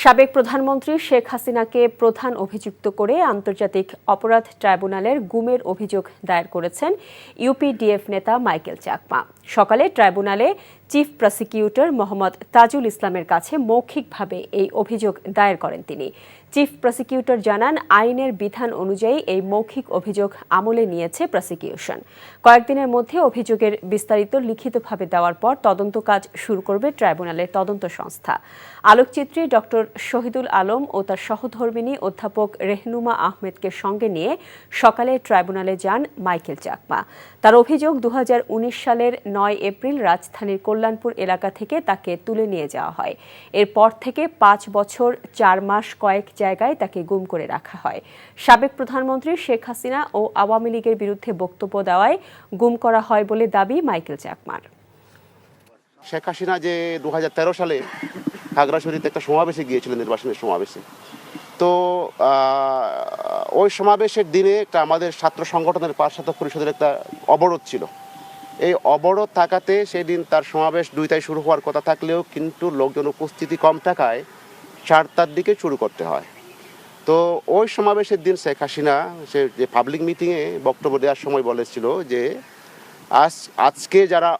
সাবেক প্রধানমন্ত্রী শেখ হাসিনাকে প্রধান অভিযুক্ত করে আন্তর্জাতিক অপরাধ ট্রাইব্যুনালের গুমের অভিযোগ দায়ের করেছেন ইউপিডিএফ নেতা মাইকেল চাকমা। সকালে ট্রাইব্যুনালে চিফ প্রসিকিউটর মোহাম্মদ তাজুল ইসলামের কাছে মৌখিকভাবে এই অভিযোগ দায়ের করেন তিনি। চিফ প্রসিকিউটর জানান, আইনের বিধান অনুযায়ী এই মৌখিক অভিযোগ আমলে নিয়েছে প্রসিকিউশন। কয়েকদিনের মধ্যে অভিযোগের বিস্তারিত লিখিতভাবে দেওয়ার পর তদন্ত কাজ শুরু করবে ট্রাইব্যুনালের তদন্ত সংস্থা। আলোকচিত্রী ডক্টর শহীদুল আলম ও তার সহধর্মিণী অধ্যাপক রেহনুমা আহমেদকে সঙ্গে নিয়ে সকালে ট্রাইব্যুনালে যান মাইকেল চাকমা। তার অভিযোগ, 2019 সালের 9 এপ্রিল রাজধানীর কল্যাণপুর এলাকা থেকে তাকে তুলে নিয়ে যাওয়া হয়। এরপর থেকে 5 বছর 4 মাস কয়েক জায়গায় তাকে গুম করে রাখা হয়। সাবেক প্রধানমন্ত্রী শেখ হাসিনা ও আওয়ামী লীগের বিরুদ্ধে বক্তব্য দেওয়ায় গুম করা হয় বলে দাবি মাইকেল চাকমার। শেখ হাসিনা যে 2013 সালে খাগড়াছড়িতে একটা সমাবেশে গিয়েছিলেন, নির্বাচনের সমাবেশে, তো ওই সমাবেশের দিনে একটা আমাদের ছাত্র সংগঠনের পাঠশালা পরিষদের একটা অবরোধ ছিল। এই অবরোধ থাকাতে সেদিন তার সমাবেশ 2টায় শুরু হওয়ার কথা থাকলেও কিন্তু লোকজন উপস্থিতি কম থাকায় 4টার দিকে শুরু করতে হয়। তো ওই সমাবেশের দিন শেখ হাসিনা সে যে পাবলিক মিটিংয়ে বক্তব্য দেওয়ার সময় বলেছিল যে আজকে যারা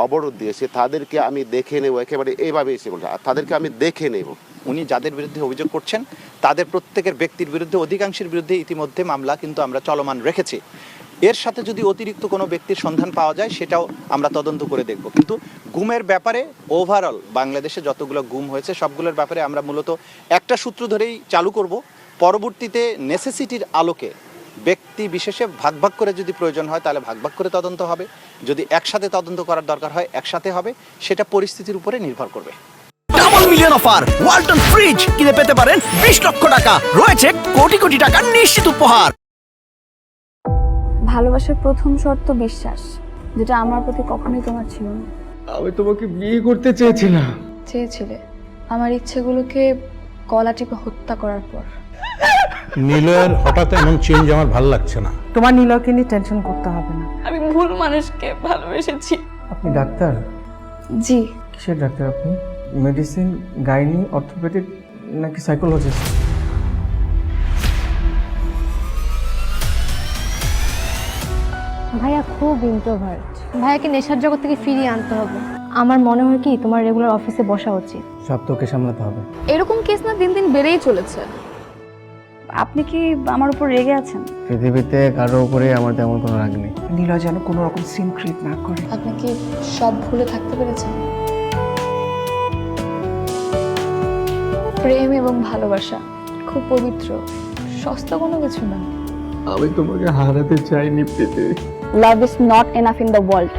অবরোধ দিয়েছে তাদেরকে আমি দেখে নেব, একেবারে এইভাবে এসে বলছে, তাদেরকে আমি দেখে নেব। উনি যাদের বিরুদ্ধে অভিযোগ করছেন তাদের প্রত্যেকের ব্যক্তির বিরুদ্ধে, অধিকাংশের বিরুদ্ধে ইতিমধ্যে মামলা কিন্তু আমরা চলমান রেখেছি। এর সাথে যদি অতিরিক্ত কোনো ব্যক্তির সন্ধান পাওয়া যায় সেটাও আমরা তদন্ত করে দেখব। কিন্তু গুমের ব্যাপারে ওভারঅল বাংলাদেশে যতগুলো গুম হয়েছে সবগুলোর ব্যাপারে আমরা মূলত একটা সূত্র ধরেই চালু করব। পরবর্তীতে নেসেসিটির আলোকে ব্যক্তি বিশেষে ভাগ ভাগ করে যদি প্রয়োজন হয় তাহলে ভাগ ভাগ করে তদন্ত হবে, যদি একসাথে তদন্ত করার দরকার হয় একসাথে হবে, সেটা পরিস্থিতির উপরে নির্ভর করবে। Double million offer Walton fridge কিনে পেতে পারেন 20 লক্ষ টাকা, রয়েছে কোটি কোটি টাকার নিশ্চিত উপহার। ভালোবাসার প্রথম শর্ত বিশ্বাস, যেটা আমার প্রতি কখনোই তোমার ছিল না। আমি তোমাকে বিয়ে করতে চেয়েছিলাম। চেয়েছিলে আমার ইচ্ছেগুলোকে গলা টিপে হত্যা করার পর। নিলয়ের হঠাৎ এমন চেঞ্জ আমার ভালো লাগছে না। তোমার নিলয়কে নিয়ে টেনশন করতে হবে না। আমি ভুল মানুষকে ভালোবেসেছি। আপনি ডাক্তার? জি। কিসের ডাক্তার আপনি? মেডিসিন, গাইনি, অর্থোপেডিক নাকি সাইকোলজিস্ট? ভাইয়া খুব ইন্ট্রোভার্ট। ভাইয়াকে নেশার জগৎ থেকে ফিরিয়ে আনতে হবে। আমার মনে হয় কি তোমার রেগুলার অফিসে বসা উচিত। সব তোকে সামলাতে হবে। এরকম কেস না দিন দিন বেড়েই চলেছে। আপনি কি আমার উপর রেগে আছেন? পৃথিবীতে কারো উপরে আমার তেমন কোনো রাগ নেই। নিলয় যেন কোনো রকম সিন ক্রিয়েট না করে। আপনি কি সব ভুলে থাকতে পেরেছেন? প্রেম এবং ভালোবাসা খুব পবিত্র, সস্তা কোনো কিছু না। আমি তোমাকে হারাতে চাইনি প্রীতি। Love is not enough in the world.